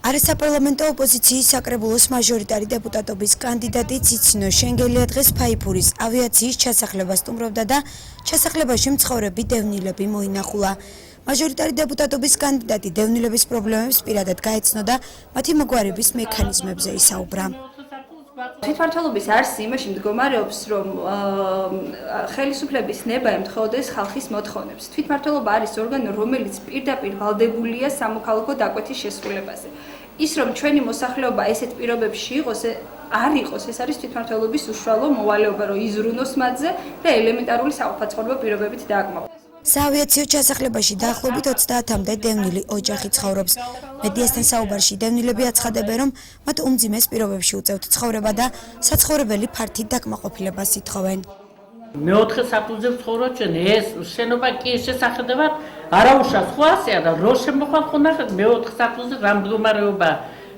არასაპარლამენტო ოპოზიციის საკრებულოს მაჟორიტარი დეპუტატობის კანდიდატი ციცინო შენგელია დღეს ფაიფურის ავიაციის ჩასახლებას სტუმრობდა და ჩასახლებაში მცხოვრები დევნილები მოინახულა. მაჟორიტარი დეპუტატობის კანდიდატი დევნილების პრობლემებს პირადად გაეცნო და მათი მოგვარების მექანიზმებზე ისაუბრა. თვითმმართველობის არსი იმაში მდგომარეობს, რომ ხელისუფლების ნება ემთხოვდეს ხალხის მოთხოვნებს. თვითმმართველობა არის ორგანო, რომელიც პირდაპირ ვალდებულია სამოქალაქო დაკვეთის შესრულებაზე. ის რომ ჩვენი მოსახლეობა ესეთ პირობებში იყოს, არ იყოს, ეს არის თვითმმართველობის უშუალო მოვალეობა, რომ იზრუნოს მათზე და ელემენტარული საყოფაცხოვრებო პირობებით დააკმაყოფილოს. საავიაციო ჩასახლებაში დაახლოებით 30-მდე დევნილი ოჯახი ცხოვრობს. მედიასთან საუბარში დევნილები აცხადებენ, რომ მათ უმძიმეს პირობებში უწევთ ცხოვრება და საცხოვრებელი ფართით დაკმაყოფილებას ითხოვენ. მეოთხე სართულზე ვცხოვრობ ჩვენ, ეს შენობა კი შესახედავად არაუშავს ხო ასეა და რო შემოხვალ ხო ნახეთ მეოთხე სართულზე რა მდგომარეობა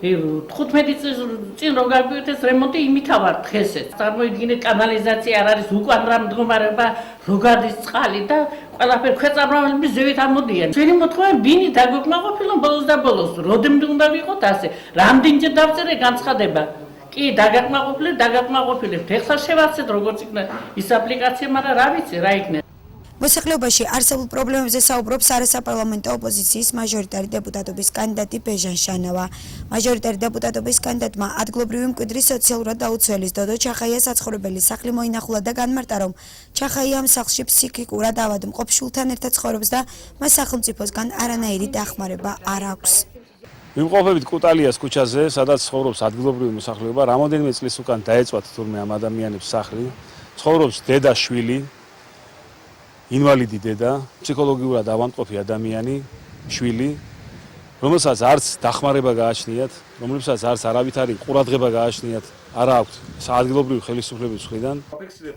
15 წლის წინ რო გაგვიყვეთ ეს რემონტი იმითავარ დღესაც. წარმოიდგინეთ კანალიზაცია არ არის უკან რა მდგომარეობა რო გადის წყალი და ყველაფერი ქვეწარმავლების ზევით ამოდიან. ჩვენი მოთხოვნა ბინი დაგვეკმაყოფილონ ბოლოს და ბოლოს. როდემდე უნდა ვიყოთ ასე? რამდენჯერ დავწერე განცხადება? კი, დაგაკმაყოფილებთ. ეხლა შევაცეთ როგორც იქნება ის აპლიკაცია, მაგრამ რა ვიცი, რა იქნება. მოსახლეობაში არსებულ პრობლემებზე საუბრობს არასაპარლამენტო ოპოზიციის მაჟორიტარი დეპუტატობის კანდიდატი ბეჟან შანავა. მაჟორიტარი დეპუტატობის კანდიდატმა ადგილობრივი მკვიდრის სოციალურად დაუცველის დოდო ჩახაიას საცხოვრებელი სახლი მოინახულა და განმარტა, რომ ჩახაია ამ სახლში ფსიქიკურად ავადმყოფ შვილთან ერთად ცხოვრობს და მას სახელმწიფოსგან არანაირი დახმარება არ აქვს. ვიმყოფებით კუტალიას ქუჩაზე, სადაც ცხოვრობს ადგილობრივი მოსახლეობა. რამოდენიმე წლის უკან დაეწვათ თურმე ამ ადამიანებს სახლი. ცხოვრობს დედა შვილი, ინვალიდი დედა, ფსიქოლოგიურად ავადმყოფი ადამიანი, შვილი, რომელსაც არც დახმარება გააჩნიათ, რომელსაც არც არავითარი ყურადღება გააჩნიათ, არ აქვს ადგილობრივი ხელისუფლების მხრიდან.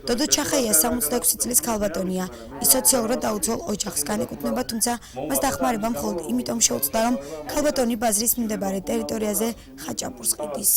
დოდო ჩახაია 66 წლის ქალბატონია. ის სოციალურად დაუცველ ოჯახს განეკუთვნება, თუმცა მას დახმარება მხოლოდ იმიტომ შეუძლია, რომ ქალბატონი ბაზრის მდებარე ტერიტორიაზე ხაჭაპურს ყიდის.